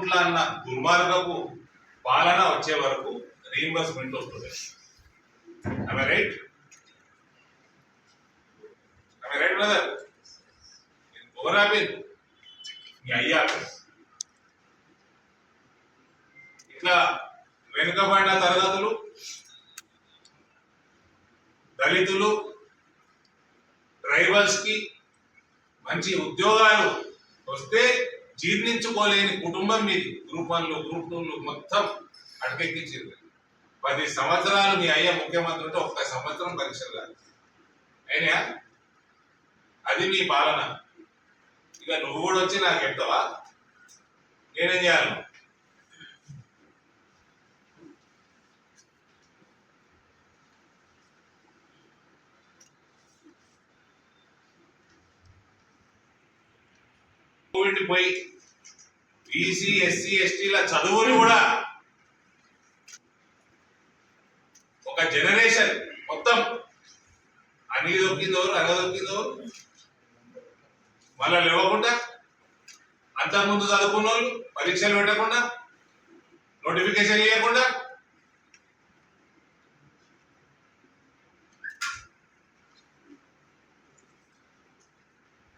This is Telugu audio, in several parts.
కోట్ల అన్న దుర్మార్గపు పాలన వచ్చే వరకు రీఇంబర్స్మెంట్ వస్తుంది. Right brother? ఓవరాబిన్ మీ అయ్యా ఇట్లా వెనుకబడిన తరగతులు, దళితులు, ట్రైబల్స్ కి మంచి ఉద్యోగాలు వస్తే జీర్ణించుకోలేని కుటుంబం మీది. గ్రూప్ 1లు, గ్రూప్ 2లు మొత్తం అటకెక్కించింది. 10 సంవత్సరాలు మీ అయ్యా ముఖ్యమంత్రి ఉంటే ఒక్క సంవత్సరం పరీక్షలు కాదు అయినా. అది మీ పాలన. ఇక నువ్వు కూడా వచ్చి నాకు చెప్తావా? నేనేం చేయాలి? పోయి బీసీ, ఎస్సీ, ఎస్టీల చదువులు కూడా ఒక జనరేషన్ మొత్తం అనగదొక్కిందోరు మళ్ళా లేవకుండా, అంతకుముందు చదువుకున్న వాళ్ళు పరీక్షలు పెట్టకుండా, నోటిఫికేషన్ ఇవ్వకుండా,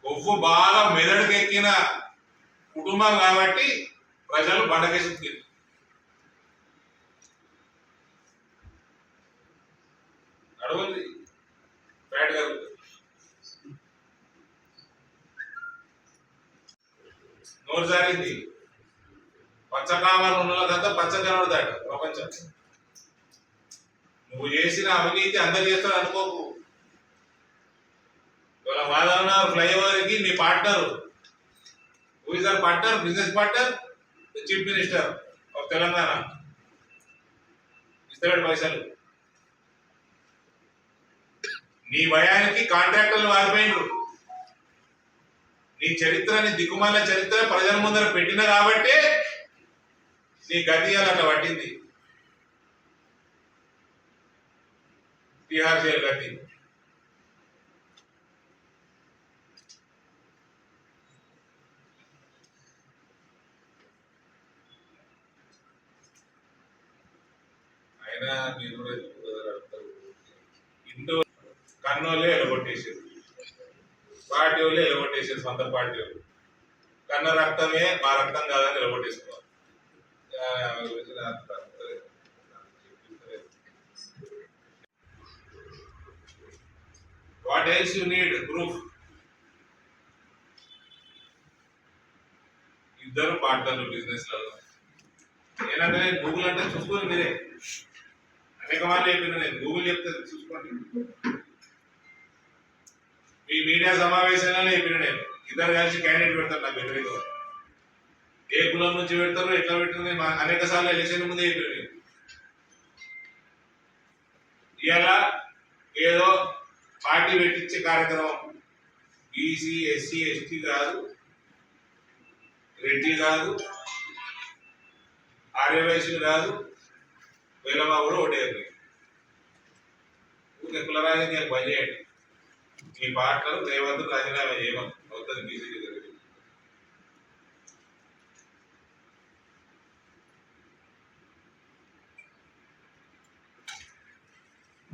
కొవ్వు బాగా మెదడుకు ఎక్కిన కుటుంబం కాబట్టి ప్రజలు బండకేసి అడగండి. బ్యాడ్ గారు నోరు జారింది. పచ్చకామలు ఉన్నదంతా పచ్చ కనబడతాడు ప్రపంచం. నువ్వు చేసిన అవినీతి అందరు చేస్తాడు అనుకోకు. ఇవాళ మాధవనగర్ ఫ్లైఓవర్ కి మీ partner, partner, business partner, chief minister of Telangana ఇస్తాడు పైసలు. నీ భయానికి కాంట్రాక్టర్లు మారిపోయినరు. నీ చరిత్రని దిక్కుమాల చరిత్ర ప్రజల ముందర పెట్టిన కాబట్టి నీ గతి అలా పట్టింది. తిహార్ జైలు గతి. అయినా మీరు ఇంట్లో కన్నోళ్ళే ఎలగొట్టేసారు, పార్టీ వాళ్ళే ఎలగొట్టేసారు, సొంత పార్టీ వాళ్ళు. కన్న రక్తమే మా రక్తం కాదని నిలబొట్టేసుకోవాలి. What else you need? Proof. ఇద్దరు పార్ట్నర్లు బిజినెస్ లలో. ఏంటంటే గూగుల్ అంటే చూసుకోండి మీరే. అనేక మార్లు చెప్పిన నేను, గూగుల్ చెప్తే చూసుకోండి. మీ మీడియా సమావేశాలలో చెప్పిన నేను, ఇద్దరు కలిసి క్యాండిడేట్ పెడతారు నాకు ఎదురుగా. ఏ కులం నుంచి పెడతారో ఎట్లా పెట్టారు అనేక సార్లు ఎలక్షన్ ముందే చెప్పిన నేను. ఇలా ఏదో పార్టీ పెట్టించే కార్యక్రమం బీసీ, ఎస్సీ, ఎస్టీ కాదు, రెడ్డి కాదు, ఆర్యవైశ్యులు కాదు, వేలమా కూడా ఓటేయండి. ఊరికే కుల రాజకీయాలు పనిచేయండి. మీ పార్టీలో రేవంత్ రాజీనామా చేయమని అవుతుంది బీసీ.